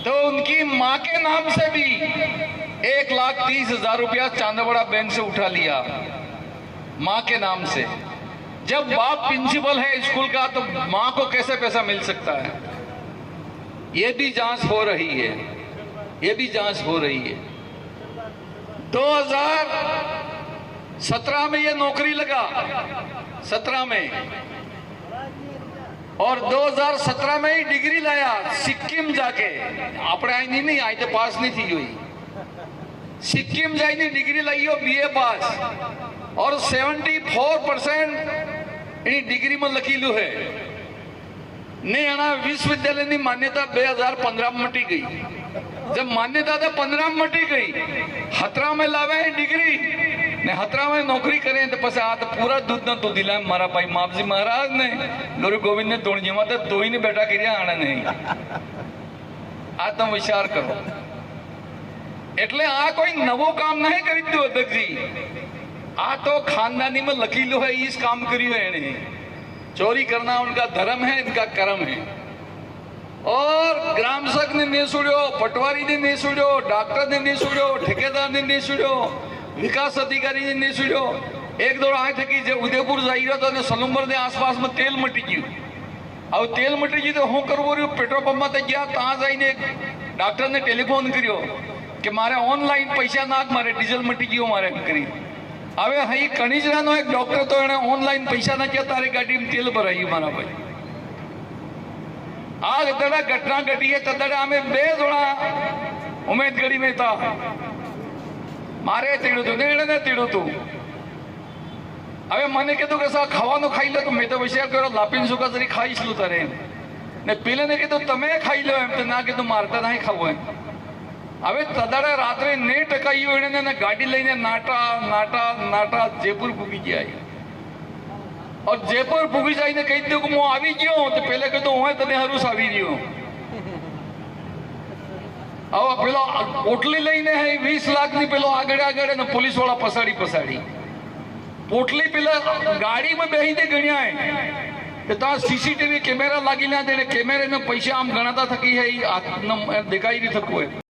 तो उनकी माँ के नाम से भी 1,30,000 रुपया चांदवाड़ा बैंक से उठा लिया, माँ के नाम से। जब बाप प्रिंसिपल है स्कूल का तो माँ को कैसे पैसा मिल सकता है? ये भी जांच हो रही है, ये भी जांच हो रही है। 2017 में ये नौकरी लगा, 17 में, और 2017 में ही डिग्री लाया सिक्किम जाके। આપણે અહીં नहीं आई तो पास नहीं थी हुई, सिक्किम जाइने डिग्री लाई हो, बीए पास, और 74% डिग्री में लखीलू है ने एना विश्वविद्यालय की मान्यता 2015 में मटी गई। जब मान्यता तो 15 में मटी गई, 17 में लावे डिग्री ने 17 में नौकरी करें तो पछे आ तो पूरा दूध न तो दिला मारा भाई मापजी महाराज ने गुरु गोविंद ने तोड़ जीवा तो दो ही ने बेटा कर आने नहीं। आ तुम विचार करो, એટલે આ કોઈ નવો કામ નહીં કરી દીધું અધ્યક્ષજી, આ તો ખાનદાनी में लकीलो है, इस काम करियो है। चोरी करना उनका धर्म है, इनका कर्म है। और ग्राम सेवक ने नहीं सुड़ियो, पटवारी ने नहीं सुड़ियो, डॉक्टर ने नहीं सुड़ियो, ठेकेदार ने नहीं सुड़ियो, विकास अधिकारी ने नहीं सुड़ियो। एक दो आ थकी जो उदयपुर जाई रहो तो सलुंबर ने आसपास में तेल मटी गयु। अब तेल मटी गई तो हूँ करवो रह्यो, पेट्रोल पंप में गया, ત્યાં જઈને डॉक्टर ने टेलिफोन કર્યો કે મારે ઓનલાઈન પૈસા નાખ, મારે ડીઝલ મટી ગયો મારે કરી। હવે અહીં કણીજરાનો એક ડોક્ટર તો એણે ઓનલાઈન પૈસા નાખ્યા, તારી ગાડીમાં તેલ ભરાયું મારા ભાઈ। આ તડા ઘટના ઘટી है તડા અમે બે જણા ઉમેદગઢી में था, મારે તેડું હતું ને એણે તેડું હતું। હવે મને કીધું કે સા ખાવાનું ખાઈ લે, તો મેં તો વિચાર કર્યો લાપીને સુકા જરી ખાઈશ લું તારે ને પેલે ને કીધું તમે ખાઈ લો એમ, તો ના કીધું મારતા નહીં ખાવું એમ। હવે તદાડે રાત્રે 9 ટકાયું એને ગાડી લઈને નાટા નાટા નાટા જયપુર પૂગી ગયા। और जयपुर पूगी जाइने कही दो कि હું આવી ગયો, તો પેલે કીધું હું તને હરુસ આવી રહ્યો। હવે પેલો પોટલી લઈને 20 લાખની પેલો આગળ આગળ ને પોલીસ વાળા પસાડી પસાડી પોટલી પેલા ગાડીમાં બેહીને ગણ્યા કે ત્યાં સીસીટીવી કેમેરા લાગી ના દે, કેમેરા ને પૈસા આમ ગણાતા થકી है, देखाई नहीं थको है।